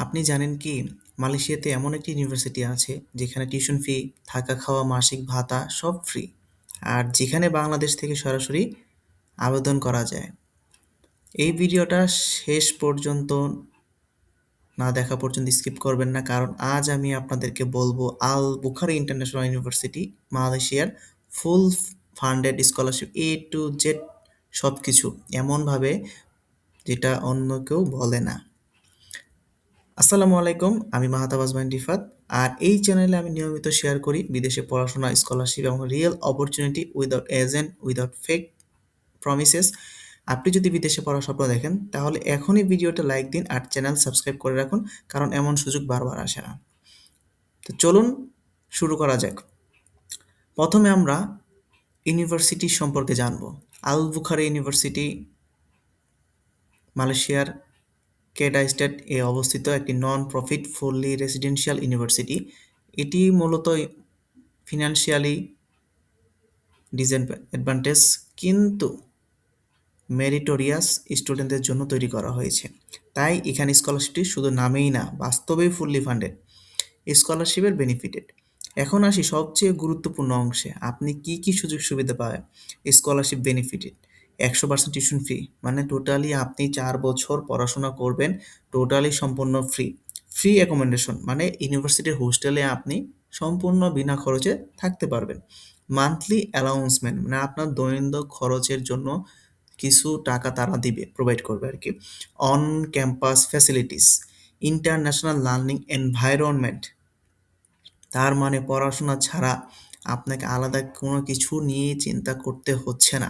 আপনি জানেন কি মালয়েশিয়াতে এমন একটি ইউনিভার্সিটি আছে যেখানে টিউশন ফি, থাকা খাওয়া, মাসিক ভাতা সব ফ্রি। আর যেখানে বাংলাদেশ থেকে সরাসরি আবেদন করা যায়। এই ভিডিওটা শেষ পর্যন্ত না দেখা পর্যন্ত স্কিপ করবেন না, কারণ আজ আমি আপনাদেরকে বলবো আল বুখারি ইন্টারন্যাশনাল ইউনিভার্সিটি মালয়েশিয়ার ফুল funded scholarship A to Z সব কিছু এমনভাবে যেটা অন্য কেউ বলে না। আসসালামু আলাইকুম, আমি মাহাতাব আজমাইন রিফাত। আর এই চ্যানেলে আমি নিয়মিত শেয়ার করি বিদেশে পড়াশোনা, স্কলারশিপ এবং real opportunity without agent, without fake promises. আপনি যদি বিদেশে পড়ার স্বপ্ন দেখেন তাহলে এখনই ভিডিওটা লাইক দিন আর চ্যানেল সাবস্ক্রাইব করে রাখুন, কারণ এমন সুযোগ বারবার আসে না। তো চলুন শুরু করা যাক। প্রথমে আমরা ইউনিভার্সিটি সম্পর্কে জানব। আল বুখারি ইউনিভার্সিটি মালয়েশিয়ার কেডা স্টেট এ অবস্থিত একটি non profit fully residential university. এটি মূলত ফিনান্সিয়ালি ডিসঅ্যাডভান্টেজ কিন্তু মেরিটোরিয়াস স্টুডেন্টদের জন্য তৈরি করা হয়েছে। তাই এখানে স্কলারশিপটি শুধু নামেই না, বাস্তবেই ফুললি ফান্ডেড। স্কলারশিপের বেনিফিটেড। এখন আসি সবচেয়ে গুরুত্বপূর্ণ অংশে, আপনি কি কি সুযোগ সুবিধা পাবেন। স্কলারশিপ বেনিফিটেড 100% টিউশন ফ্রি, মানে টোটালি আপনি 4 বছর পড়াশোনা করবেন, টোটালি সম্পূর্ণ ফ্রি। ফ্রি অ্যাকোমোডেশন, মানে ইউনিভার্সিটির হোস্টেলে আপনি সম্পূর্ণ বিনা খরচে থাকতে পারবেন। মান্থলি অ্যালাউন্সমেন্ট, মানে আপনার দৈনন্দিন খরচের জন্য কিছু টাকা তারা দিবে, প্রোভাইড করবে আর কি। On campus facilities, international learning environment, তার মানে পড়াশোনা ছাড়া আপনাকে আলাদা কোনো কিছু নিয়ে চিন্তা করতে হচ্ছে না।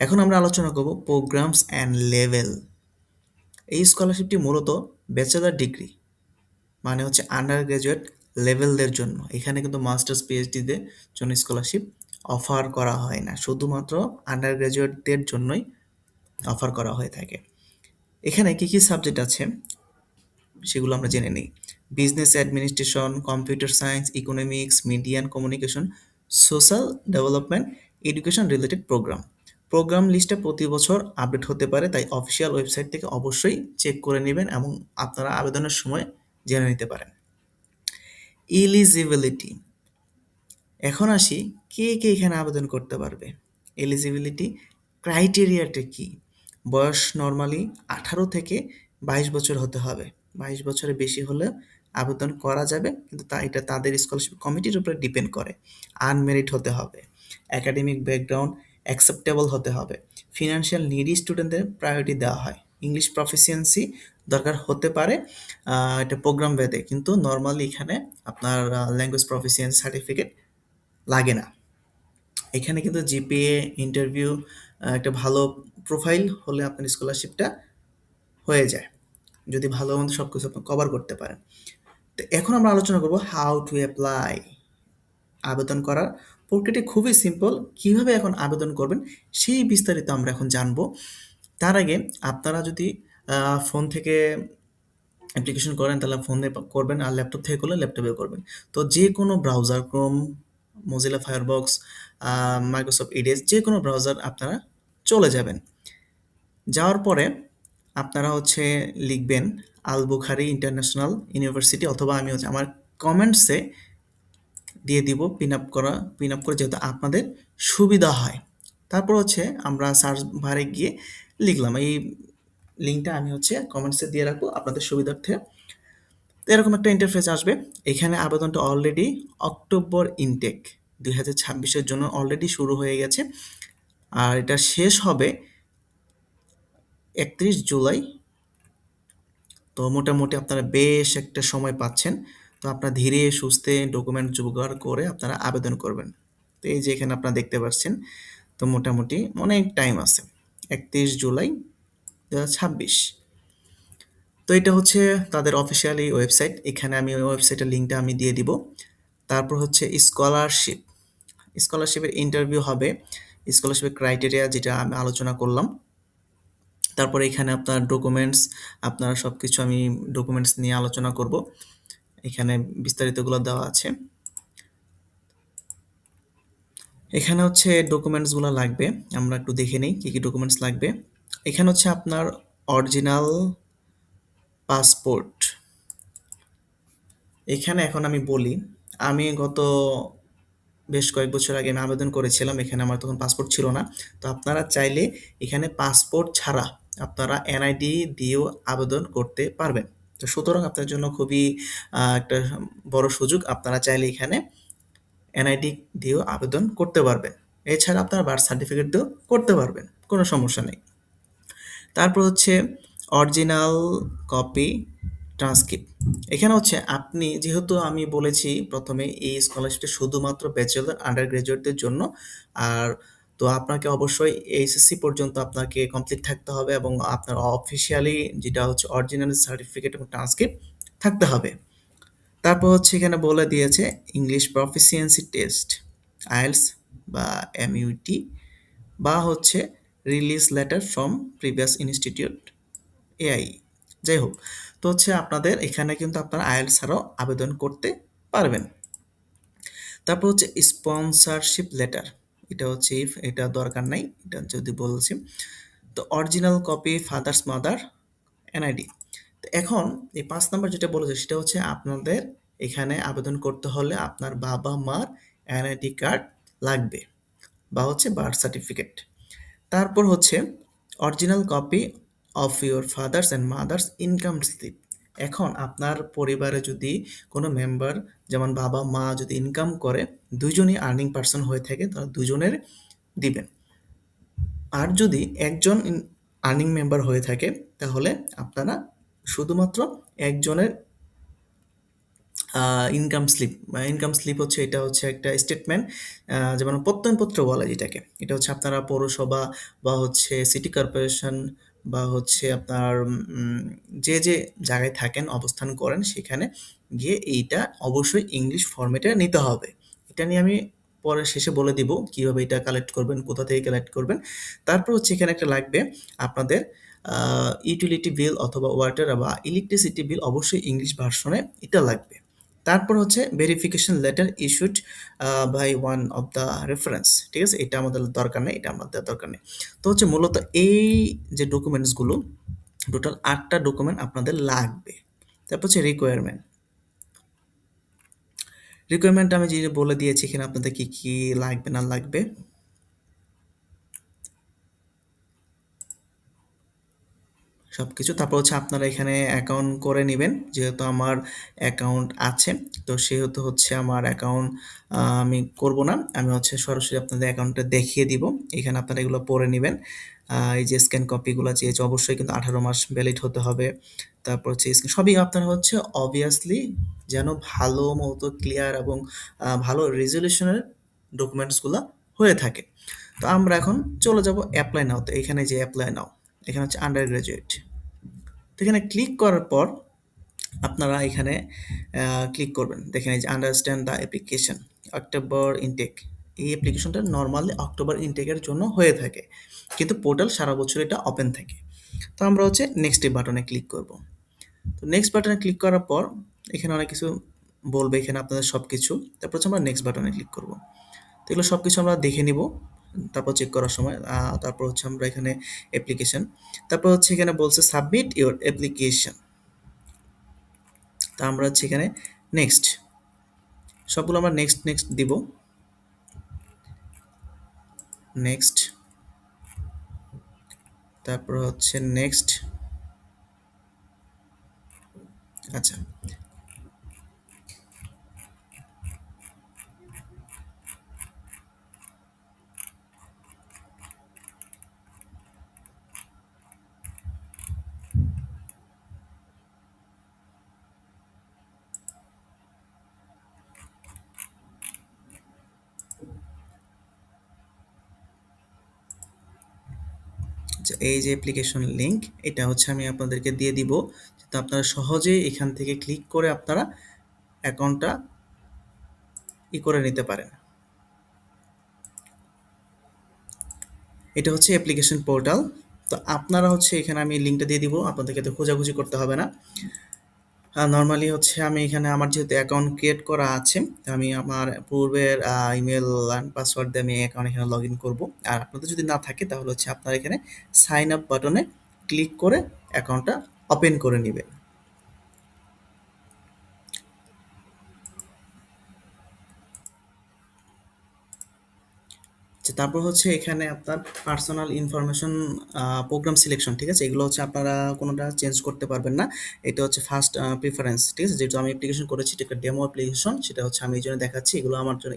এখন আমরা আলোচনা করব প্রোগ্রামস অ্যান্ড লেভেল। এই স্কলারশিপটি মূলত ব্যাচেলর ডিগ্রি, মানে হচ্ছে আন্ডার গ্রাজুয়েট লেভেলদের জন্য। এখানে কিন্তু মাস্টার্স পিএইচডিদের জন্য স্কলারশিপ অফার করা হয় না, শুধুমাত্র আন্ডার গ্রাজুয়েটদের জন্যই অফার করা হয়ে থাকে। এখানে কী কী সাবজেক্ট আছে সেগুলো আমরা জেনে নিই। Business administration, computer science, economics, media and communication, social development, education related program. Program লিস্টটা প্রতি বছর আপডেট হতে পারে, তাই অফিসিয়াল ওয়েবসাইট থেকে অবশ্যই চেক করে নেবেন এবং আপনারা আবেদনের সময় জেনে নিতে পারেন। এলিজিবিলিটি। এখন আসি কে কে এখানে আবেদন করতে পারবে। এলিজিবিলিটি ক্রাইটেরিয়াটা কি? বয়স নর্মালি 18 থেকে 22 বছর হতে হবে। 22 বছরের বেশি হলে আবেদন করা যাবে, কিন্তু এটা তাদের স্কলারশিপ কমিটির উপরে ডিপেন্ড করে। আনমেরিট হতে হবে। একাডেমিক ব্যাকগ্রাউন্ড অ্যাকসেপ্টেবল হতে হবে। ফিনান্সিয়াল নিডি স্টুডেন্টদের প্রায়োরিটি দেওয়া হয়। ইংলিশ প্রফিসিয়েন্সি দরকার হতে পারে, এটা প্রোগ্রাম ভেদে, কিন্তু নর্মালি এখানে আপনার ল্যাঙ্গুয়েজ প্রফিসিয়েন্সি সার্টিফিকেট লাগে না। এখানে কিন্তু জিপিএ, ইন্টারভিউ, একটা ভালো প্রোফাইল হলে আপনার স্কলারশিপটা হয়ে যায়, যদি ভালো মন্দ সব কিছু আপনি কভার করতে পারেন। তো এখন আমরা আলোচনা করব হাউ টু অ্যাপ্লাই। আবেদন করার প্রক্রিয়াটি খুবই সিম্পল। কিভাবে এখন আবেদন করবেন সেই বিস্তারিত আমরা এখন জানবো। তার আগে আপনারা যদি ফোন থেকে অ্যাপ্লিকেশন করেন তাহলে ফোনে করবেন, আর ল্যাপটপ থেকে করলে ল্যাপটপে করবেন। তো যে কোনো browser, Chrome, Mozilla firebox, Microsoft ads, যে কোনো ব্রাউজার আপনারা চলে যাবেন। যাওয়ার পরে আপনারা লিখবেন আল বুখারি ইন্টারন্যাশনাল ইউনিভার্সিটি, অথবা আমি আমার কমেন্টসে দিয়ে দিব পিন আপ করে, যেহেতু আপনাদের সুবিধা হয়। তারপর আমরা সার্চ বারে গিয়ে লিখলাম। এই লিঙ্কটা আমি কমেন্টসে দিয়ে রাখবো আপনাদের সুবিধার্থে। তো এরকম একটা ইন্টারফেস আসবে। এখানে আবেদনটা অলরেডি অক্টোবর ইনটেক 2026-এর জন্য অলরেডি শুরু হয়ে গেছে, আর এটা শেষ হবে 31 জুলাই। তো মোটামুটি আপনারা বেশ একটা সময় পাচ্ছেন। তো আপনারা ধীরে সুস্থে ডকুমেন্ট জোগাড় করে আপনারা আবেদন করবেন। তো এই যে এখানে আপনারা দেখতে পাচ্ছেন, তো মোটামুটি অনেক টাইম আছে, 31 জুলাই 2026। তো এটা তাদের অফিসিয়ালি ওয়েবসাইট। এখানে আমি ওই ওয়েবসাইটের লিঙ্কটা আমি দিয়ে দিব। তারপর স্কলারশিপের ইন্টারভিউ হবে। স্কলারশিপের ক্রাইটেরিয়া যেটা আমি আলোচনা করলাম। তারপরে এখানে আপনার ডকুমেন্টস, আপনারা সব কিছু আমি ডকুমেন্টস নিয়ে আলোচনা করব। এখানে বিস্তারিতগুলো দেওয়া আছে। এখানে ডকুমেন্টসগুলো লাগবে, আমরা একটু দেখে নিই কী কী ডকুমেন্টস লাগবে। এখানে আপনার অরিজিনাল পাসপোর্ট, এখানে এখন আমি বলি, আমি গত বেশ কয়েক বছর আগে আমি আবেদন করেছিলাম। এখানে আমার তখন পাসপোর্ট ছিল না। তো আপনারা চাইলে এখানে পাসপোর্ট ছাড়া আপনারা এনআইডি দিয়েও আবেদন করতে পারবেন। তো সুতরাং আপনার জন্য খুবই একটা বড় সুযোগ। আপনারা চাইলে এখানে এনআইডি দিয়েও আবেদন করতে পারবেন। এছাড়া আপনারা বার্থ সার্টিফিকেট দিয়েও করতে পারবেন। কোনো সমস্যা নেই। তারপর হচ্ছে অরিজিনাল কপি ট্রান্সক্রিপ্ট। এখানে হচ্ছে আপনি যেহেতু আমি বলেছি প্রথমে এই স্কলারশিপটা শুধুমাত্র ব্যাচেলর আন্ডার গ্রাজুয়েটদের জন্য। আর তো আপনাকে অবশ্যই এইচএসসি পর্যন্ত আপনাকে কমপ্লিট থাকতে হবে এবং আপনার অফিসিয়ালি যেটা হচ্ছে অরিজিনাল সার্টিফিকেট এবং ট্রান্সক্রিপ্ট থাকতে হবে। তারপর হচ্ছে এখানে বলে দিয়েছে ইংলিশ প্রফিসিয়েন্সি টেস্ট, আইএলস বা এমইউটি বা হচ্ছে release letter from previous institute AI, যাই হোক। তো হচ্ছে আপনাদের এখানে কিন্তু আপনারা আইএলটিএস ছাড়াও আবেদন করতে পারবেন। তারপর হচ্ছে স্পন্সরশিপ লেটার, এটা হচ্ছে ইফ এটা দরকার নাই, এটা যদি বলছি। তো original copy father's mother NID. তো এখন এই ৫ নাম্বার যেটা বলেছে সেটা হচ্ছে আপনাদের এখানে আবেদন করতে হলে আপনার বাবা মার এনআইডি কার্ড লাগবে বা হচ্ছে বার্থ সার্টিফিকেট। তারপর হচ্ছে original copy of your father's and mother's income slip. এখন আপনার পরিবারে যদি কোনো মেম্বার যেমন বাবা মা যদি ইনকাম করে, দুজনই আর্নিং পার্সন হয়ে থাকে, তাহলে দুজনের দিবেন। আর যদি একজন আর্নিং মেম্বার হয়ে থাকে তাহলে আপনারা শুধুমাত্র একজনের ইনকাম স্লিপ হচ্ছে, এটা হচ্ছে একটা স্টেটমেন্ট, যেমন প্রত্যয়নপত্র বলা যেটাকে। এটা হচ্ছে আপনারা পৌরসভা বা হচ্ছে সিটি কর্পোরেশন বা হচ্ছে আপনার যে যে জায়গায় থাকেন অবস্থান করেন সেখানে গিয়ে এইটা অবশ্যই ইংলিশ ফরম্যাটে নিতে হবে। এটা নিয়ে আমি পরে শেষে বলে দিব কিভাবে এটা কালেক্ট করবেন, কোথা থেকে কালেক্ট করবেন। তারপর হচ্ছে এখানে একটা লাগবে আপনাদের ইউটিলিটি বিল অথবা ওয়াটার বা ইলেকট্রিসিটি বিল, অবশ্যই ইংলিশ ভার্সনে এটা লাগবে। তারপর হচ্ছে verification letter issued by one of the reference, ঠিক আছে, এটা আমাদের দরকার নেই, এটা আমাদের দরকার নেই। তো হচ্ছে মূলত এই যে ডকুমেন্টসগুলো টোটাল ৮টা ডকুমেন্ট আপনাদের লাগবে। তারপর হচ্ছে রিকোয়ারমেন্ট আমি যে বলে দিয়েছি এখানে আপনাদের কি কি লাগবে না লাগবে। সবকিছু। তারপর হচ্ছে আপনারা এখানে অ্যাকাউন্ট করে নিবেন। যেহেতু আমার অ্যাকাউন্ট আছে, তো সেহেতু হচ্ছে আমার অ্যাকাউন্ট আমি করব না। আমি হচ্ছে সরাসরি আপনাদের অ্যাকাউন্টটা দেখিয়ে দিব। এখানে আপনারা এগুলো পড়ে নিবেন। এই যে স্ক্যান কপিগুলো চেয়েছে, অবশ্যই কিন্তু 18 মাস ভ্যালিড হতে হবে। তারপর হচ্ছে সবই আপনারা হচ্ছে অবভিয়াসলি যেন ভালো মতো ক্লিয়ার এবং ভালো রেজোলিউশনের ডকুমেন্টসগুলো হয়ে থাকে। তো আমরা এখন চলে যাব অ্যাপ্লাই নাও তে। এখানে যে অ্যাপ্লাই নাও, এখানে হচ্ছে আন্ডার গ্রাজুয়েট। তো এখানে ক্লিক করার পর আপনারা এখানে ক্লিক করবেন। দেখেন এই যে understand the application October intake. এই অ্যাপ্লিকেশনটা নরমালি অক্টোবর ইনটেকের জন্য হয়ে থাকে, কিন্তু পোর্টাল সারা বছর এটা ওপেন থাকে। তো আমরা হচ্ছে নেক্সট এই বাটনে ক্লিক করব। তো নেক্সট বাটনে ক্লিক করার পর এখানে অনেক কিছু বলবে, এখানে আপনাদের সব কিছু। তারপর হচ্ছে আমরা নেক্সট বাটনে ক্লিক করব। তো এগুলো সব কিছু আমরা দেখে নিব তারপর চেক করার সময়। তারপর হচ্ছে আমরা এখানে অ্যাপ্লিকেশন, তারপর হচ্ছে এখানে বলছে সাবমিট ইওর অ্যাপ্লিকেশন। তা আমরা হচ্ছে এখানে নেক্সট, সবগুলো আমরা নেক্সট নেক্সট দিব। নেক্সট, তারপর হচ্ছে নেক্সট। আচ্ছা, আচ্ছা, এই যে অ্যাপ্লিকেশন লিংক, এটা হচ্ছে আমি আপনাদেরকে দিয়ে দিব, যাতে আপনারা সহজেই এখান থেকে ক্লিক করে আপনারা অ্যাকাউন্টটা করে নিতে পারেন। এটা হচ্ছে অ্যাপ্লিকেশন পোর্টাল। তো আপনারা হচ্ছে এখানে আমি লিঙ্কটা দিয়ে দিব, আপনাদেরকে তো খোঁজাখুঁজি করতে হবে না। নরমালি হচ্ছে আমি এখানে আমার যেহেতু অ্যাকাউন্ট ক্রিয়েট করা আছে, আমি আমার পূর্বের ইমেল অ্যান্ড পাসওয়ার্ড দিয়ে আমি অ্যাকাউন্ট এখানে লগ ইন করবো। আর আপনাদের যদি না থাকে তাহলে হচ্ছে আপনারা এখানে সাইন আপ বাটনে ক্লিক করে অ্যাকাউন্টটা ওপেন করে নেবেন। তারপর হচ্ছে এখানে আপনার পার্সোনাল ইনফরমেশন, প্রোগ্রাম সিলেকশন, ঠিক আছে? এগুলো হচ্ছে আপনারা কোনোটা চেঞ্জ করতে পারবেন না। এটা হচ্ছে ফার্স্ট প্রিফারেন্স, ঠিক আছে? যেহেতু আমি অ্যাপ্লিকেশন করেছি, এটা একটা ডেমো অ্যাপ্লিকেশন, সেটা হচ্ছে আমি এই জন্য দেখাচ্ছি। এগুলো আমার জন্য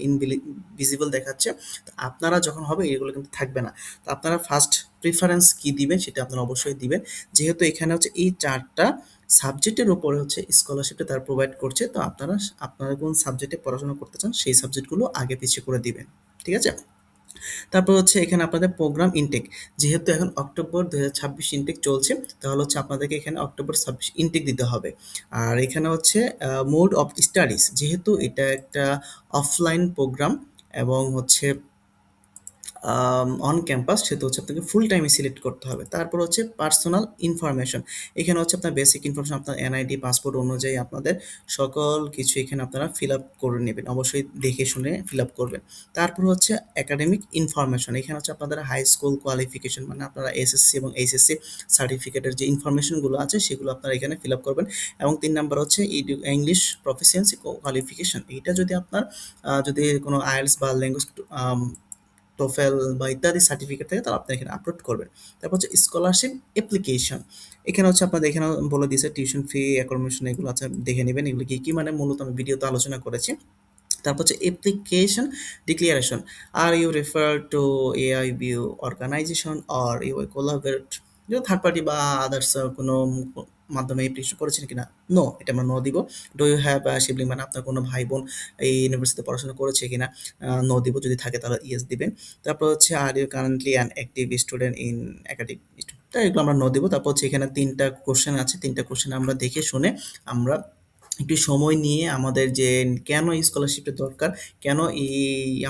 ভিজিবল দেখাচ্ছে। তো আপনারা যখন হবে এগুলো কিন্তু থাকবে না। তো আপনারা ফার্স্ট প্রিফারেন্স কি দিবেন সেটা আপনারা অবশ্যই দিবেন। যেহেতু এখানে হচ্ছে এই 4টা সাবজেক্টের উপরে হচ্ছে স্কলারশিপটা তারা প্রোভাইড করছে। তো আপনারা কোন সাবজেক্টে পড়াশোনা করতে চান সেই সাবজেক্টগুলো আগে পিছিয়ে করে দিবেন। ঠিক আছে? তারপর হচ্ছে এখানে আপনাদের প্রোগ্রাম ইনটেক, যেহেতু এখন অক্টোবর 2026 ইনটেক চলছে, তাহলে হচ্ছে আপনাদেরকে এখানে অক্টোবর 26 ইনটেক দিতে হবে। আর এখানে হচ্ছে মোড অফ স্টাডিজ, যেহেতু এটা একটা অফলাইন প্রোগ্রাম এবং হচ্ছে অন ক্যাম্পাস, সেটা হচ্ছে আপনাকে ফুল টাইমে সিলেক্ট করতে হবে। তারপর হচ্ছে পার্সোনাল ইনফরমেশন, এখানে হচ্ছে আপনার বেসিক ইনফরমেশন, আপনার এনআইডি পাসপোর্ট অনুযায়ী আপনাদের সকল কিছু এখানে আপনারা ফিল আপ করে নেবেন, অবশ্যই দেখে শুনে ফিল আপ করবেন। তারপর হচ্ছে একাডেমিক ইনফরমেশন, এখানে হচ্ছে আপনাদের হাই স্কুল কোয়ালিফিকেশন, মানে আপনারা এসএসসি এবং এইচএসসি সার্টিফিকেটের যে ইনফরমেশনগুলো আছে সেগুলো আপনারা এখানে ফিল আপ করবেন। এবং 3 নাম্বার হচ্ছে ইংলিশ প্রফিসিয়েন্সি কোয়ালিফিকেশন, এইটা যদি আপনার যদি কোনো আইএলটিএস বা ল্যাঙ্গুয়েজ টোফেল বা ইত্যাদি সার্টিফিকেট থাকে তাহলে আপনি এখানে আপলোড করবেন। তারপর হচ্ছে স্কলারশিপ অ্যাপ্লিকেশন, এখানে হচ্ছে আপনাদের এখানে বলে দিয়েছে টিউশন ফি, অ্যাকোমোডেশন, এগুলো আছে দেখে নেবেন এগুলো কি কি, মানে মূলত আমি ভিডিওতে আলোচনা করেছি। তারপর হচ্ছে application declaration, are you refer to AI view organization or you collaborate third party বা আদার্স কোনো মাধ্যমে অ্যাপ্লিকেশন করেছেন কিনা? নো, এটা আমরা নো দিব। ডু ইউ হ্যাভ শিবলিং, মানে আপনার কোনো ভাই বোন এই ইউনিভার্সিটিতে পড়াশোনা করেছে কিনা? নো দিব। যদি থাকে তাহলে ইয়েস দিবেন। তারপর হচ্ছে are you currently an active student in academic, তাই এগুলো আমরা নো দিব। তারপর হচ্ছে এখানে 3টা কোশ্চেন আছে, 3টা কোশ্চেন আমরা দেখে শুনে আমরা একটু সময় নিয়ে আমাদের যে কেন এই স্কলারশিপটা দরকার, কেন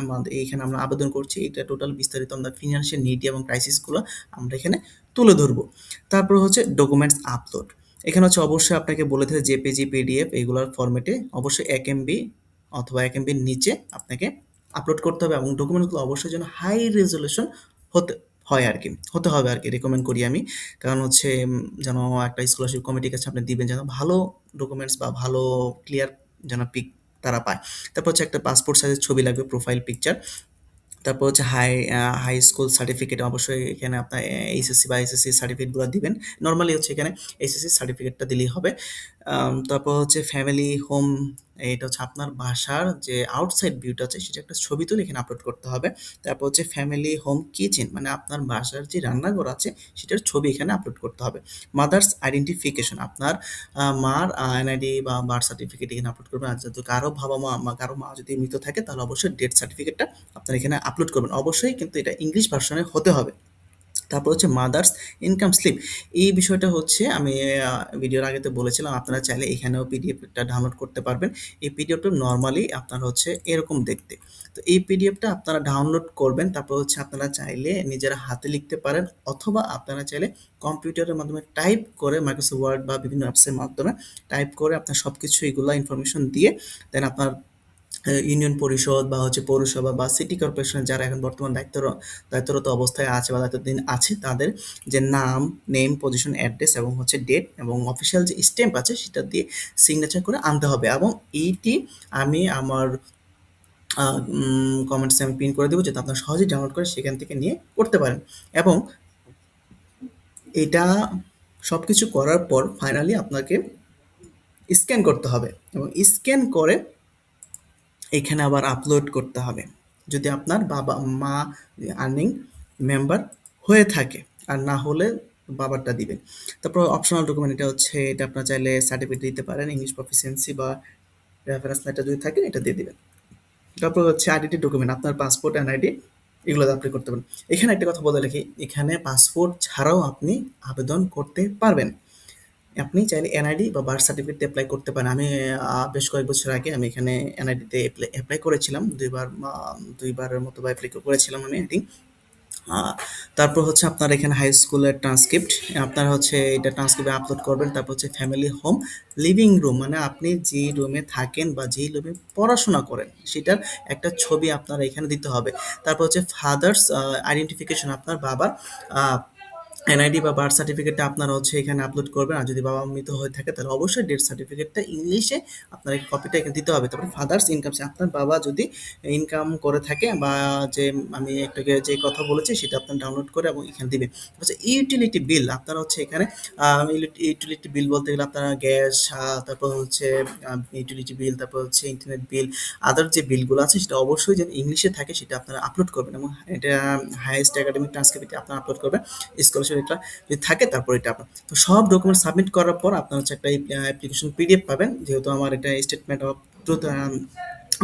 আমাদের এইখানে আমরা আবেদন করছি, এটা টোটাল বিস্তারিত আমরা ফিনান্সিয়াল নিড এবং ক্রাইসিসগুলো আমরা এখানে তুলে ধরবো। তারপর হচ্ছে ডকুমেন্টস আপলোড, এখানে হচ্ছে অবশ্যই আপনাকে বলে দিতে জেপিজি, পিডিএফ এগুলোর ফরম্যাটে অবশ্যই 1 MB অথবা 1 MBর নিচে আপনাকে আপলোড করতে হবে, এবং ডকুমেন্টসগুলো অবশ্যই যেন হাই রেজলিউশন হতে হয় আর কি, হতে হবে আর কি, রেকমেন্ড করি আমি। কারণ হচ্ছে যেন একটা স্কলারশিপ কমিটির কাছে আপনি দিবেন, যেন ভালো ডকুমেন্টস বা ভালো ক্লিয়ার যেন পিক তারা পায়। তারপর হচ্ছে একটা পাসপোর্ট সাইজের ছবি লাগবে, প্রোফাইল পিকচার। তারপর হচ্ছে হাই স্কুল সার্টিফিকেট, অবশ্যই এখানে আপনার এইচএসসি বা এসএসসি সার্টিফিকেটগুলো দিবেন। নর্মালি হচ্ছে এখানে এসএসসি সার্টিফিকেটটা দিলেই হবে। তারপর হচ্ছে ফ্যামিলি হোম, এটা হচ্ছে আপনার বাসার যে আউটসাইড ভিউটা আছে সেটা একটা ছবি তুলে এখানে আপলোড করতে হবে। তারপর হচ্ছে ফ্যামিলি হোম কিচেন, মানে আপনার বাসার যে রান্নাঘর আছে সেটার ছবি এখানে আপলোড করতে হবে। মাদার্স আইডেন্টিফিকেশন, আপনার মার এনআইডি বা বার্থ সার্টিফিকেট এখানে আপলোড করবেন। আর যদি কারো মা যদি মৃত থাকে তাহলে অবশ্যই ডেথ সার্টিফিকেটটা আপনারা এখানে আপলোড করবেন। অবশ্যই কিন্তু এটা ইংলিশ ভার্সনে হতে হবে। তারপর হচ্ছে মাদার্স ইনকাম স্লিপ, এই বিষয়টা হচ্ছে আমি ভিডিওর আগেতে বলেছিলাম, আপনারা চাইলে এখানেও পিডিএফটা ডাউনলোড করতে পারবেন। এই পিডিএফটা নর্মালি আপনার হচ্ছে এরকম দেখতে। তো এই পিডিএফটা আপনারা ডাউনলোড করবেন, তারপর হচ্ছে আপনারা চাইলে নিজেরা হাতে লিখতে পারেন, অথবা আপনারা চাইলে কম্পিউটারের মাধ্যমে টাইপ করে মাইক্রোসফট ওয়ার্ড বা বিভিন্ন অ্যাপসের মাধ্যমে টাইপ করে আপনার সব কিছু এগুলা ইনফরমেশন দিয়ে দেন আপনার ইউনিয়ন পরিষদ বা হচ্ছে পৌরসভা বা সিটি কর্পোরেশনের যারা এখন বর্তমান দায়িত্বরত অবস্থায় আছে বা দায়িত্বাধীন আছে তাদের যে নেম, পজিশন, অ্যাড্রেস এবং হচ্ছে ডেট এবং অফিসিয়াল যে স্ট্যাম্প আছে সেটা দিয়ে সিগনেচার করে আনতে হবে। এবং এইটি আমি আমার কমেন্টসে আমি পিন করে দেবো, যাতে আপনারা সহজেই ডাউনলোড করে সেখান থেকে নিয়ে করতে পারেন। এবং এটা সবকিছু করার পর ফাইনালি আপনাকে স্ক্যান করতে হবে, এবং স্ক্যান করে এখানে আবার আপলোড করতে হবে, যদি আপনার বাবা মা আর্নিং মেম্বার হয়ে থাকে। আর না হলে বাবারটা দিবেন। তারপর অপশনাল ডকুমেন্ট, এটা হচ্ছে এটা আপনার চাইলে সার্টিফিকেট দিতে পারেন, ইংলিশ প্রফিসিয়েন্সি বা রেফারেন্স লেটার যদি থাকে এটা দিয়ে দিবেন। তারপর হচ্ছে আইডেন্টি ডকুমেন্ট, আপনার পাসপোর্ট, এনআইডি এগুলো আপনি করতে পারেন। এখানে একটা কথা বলে রাখি, এখানে পাসপোর্ট ছাড়াও আপনি আবেদন করতে পারবেন। আপনি চাইলে এনআইডি বা বার্থ সার্টিফিকেট দিয়ে অ্যাপ্লাই করতে পারেন। আমি বেশ কয়েক বছর আগে আমি এখানে এনআইডিতে অ্যাপ্লাই করেছিলাম। ২ বারের মতো বা অ্যাপ্লাই করেছিলাম আমি আই থিংক। আ তারপর হচ্ছে আপনার এখানে হাই স্কুলের ট্রান্সক্রিপ্ট, আপনারা হচ্ছে এটা ট্রান্সক্রিপ্টে আপলোড করবেন। তারপর হচ্ছে ফ্যামিলি হোম লিভিং রুম, মানে আপনি যে রুমে থাকেন বা যেই রুমে পড়াশোনা করেন সেটার একটা ছবি আপনার এখানে দিতে হবে। তারপর হচ্ছে ফাদার্স আইডেন্টিফিকেশন, আপনার বাবার আ এনআইডি বা বার্থ সার্টিফিকেটটা আপনারা হচ্ছে এখানে আপলোড করবেন। আর যদি বাবা মৃত হয়ে থাকে তাহলে অবশ্যই ডেথ সার্টিফিকেটটা ইংলিশে আপনার এই কপিটা এখানে দিতে হবে। তারপরে ফাদার্স ইনকাম, আপনার বাবা যদি ইনকাম করে থাকে বা যে আমি একটু আগে যে কথা বলেছি সেটা আপনার ডাউনলোড করে এবং এখানে দিবেন। হচ্ছে ইউটিলিটি বিল আপনারা হচ্ছে এখানে ইউটিলিটি বিল বলতে গেলে আপনারা গ্যাস, তারপর হচ্ছে ইউটিলিটি বিল, তারপর হচ্ছে ইন্টারনেট বিল, আদার যে বিলগুলো আছে সেটা অবশ্যই যেন ইংলিশে থাকে সেটা আপনারা আপলোড করবেন এবং এটা হাইয়েস্ট একাডেমিক ট্রান্সক্রিপ্টে আপনারা আপলোড করবেন। স্কলারশিপ এটা যদি থাকে তারপর এটা আপনার তো সব ডকুমেন্ট সাবমিট করার পর আপনার হচ্ছে একটা অ্যাপ্লিকেশন পিডিএফ পাবেন। যেহেতু আমার এটা স্টেটমেন্ট অফ ট্রুথ,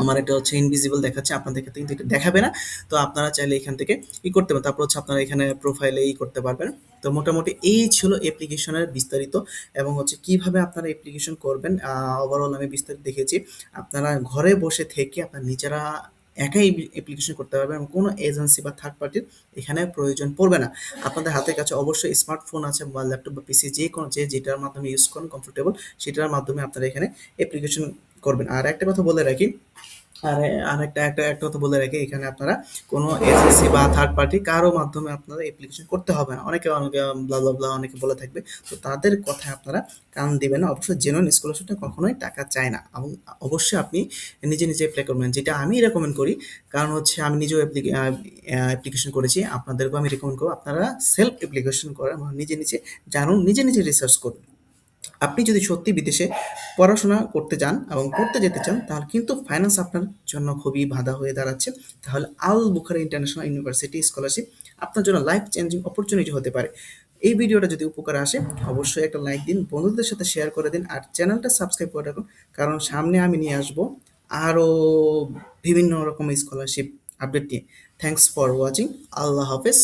আমার এটা হচ্ছে ইনভিজিবল দেখাচ্ছে, আপনাদের ক্ষেত্রে কিন্তু এটা দেখাবে না। তো আপনারা চাইলে এখান থেকে করতে পারেন। তারপর হচ্ছে আপনারা এখানে প্রোফাইলে করতে পারবেন। তো মোটামুটি এই ছিল অ্যাপ্লিকেশনের বিস্তারিত এবং হচ্ছে কিভাবে আপনারা অ্যাপ্লিকেশন করবেন। ওভারঅল আমি বিস্তারিত দেখেছি। আপনারা ঘরে বসে থেকে আপনারা নিজেরা একাই অ্যাপ্লিকেশন করতে পারবেন এবং কোনো এজেন্সি বা থার্ড পার্টির এখানে প্রয়োজন পড়বে না। আপনাদের হাতের কাছে অবশ্যই স্মার্টফোন আছে বা ল্যাপটপ বা পিসি, যে কোনো যেটার মাধ্যমে ইউজ করেন কমফোর্টেবল সেটার মাধ্যমে আপনারা এখানে অ্যাপ্লিকেশন করবেন। আর একটা কথা বলে রাখি, আর একটা কথা বলে রাখি, এখানে আপনারা কোনো এজেন্সি বা থার্ড পার্টি কারো মাধ্যমে আপনারা অ্যাপ্লিকেশন করতে হবে না। অনেকে ব্লা ব্লা ব্লা অনেকে বলে থাকবে। তো তাদের কথায় আপনারা কান দিবেন না। অবশ্যই জেনুইন স্কলারশিপটা কখনোই টাকা চায় না এবং অবশ্যই আপনি নিজে নিজে অ্যাপ্লাই করবেন, যেটা আমি রেকমেন্ড করি। কারণ হচ্ছে আমি নিজেও অ্যাপ্লিকেশন করেছি, আপনাদেরকেও আমি রেকমেন্ড করবো আপনারা সেলফ অ্যাপ্লিকেশন করেন এবং নিজে নিজে জানুন, নিজে নিজে রিসার্চ করুন। আপনি যদি সত্যি বিদেশে পড়াশোনা করতে চান এবং পড়তে যেতে চান তাহলে কিন্তু ফাইন্যান্স আপনার জন্য খুবই বাধা হয়ে দাঁড়াচ্ছে। তাহলে আল বুখারা ইন্টারন্যাশনাল ইউনিভার্সিটি স্কলারশিপ আপনার জন্য লাইফ চেঞ্জিং অপরচুনিটি হতে পারে। এই ভিডিওটা যদি উপকারে আসে অবশ্যই একটা লাইক দিন, বন্ধুদের সাথে শেয়ার করে দিন আর চ্যানেলটা সাবস্ক্রাইব করে রাখুন। কারণ সামনে আমি নিয়ে আসবো আরও বিভিন্ন রকম স্কলারশিপ আপডেট নিয়ে। Thanks for watching. আল্লাহ হাফেজ।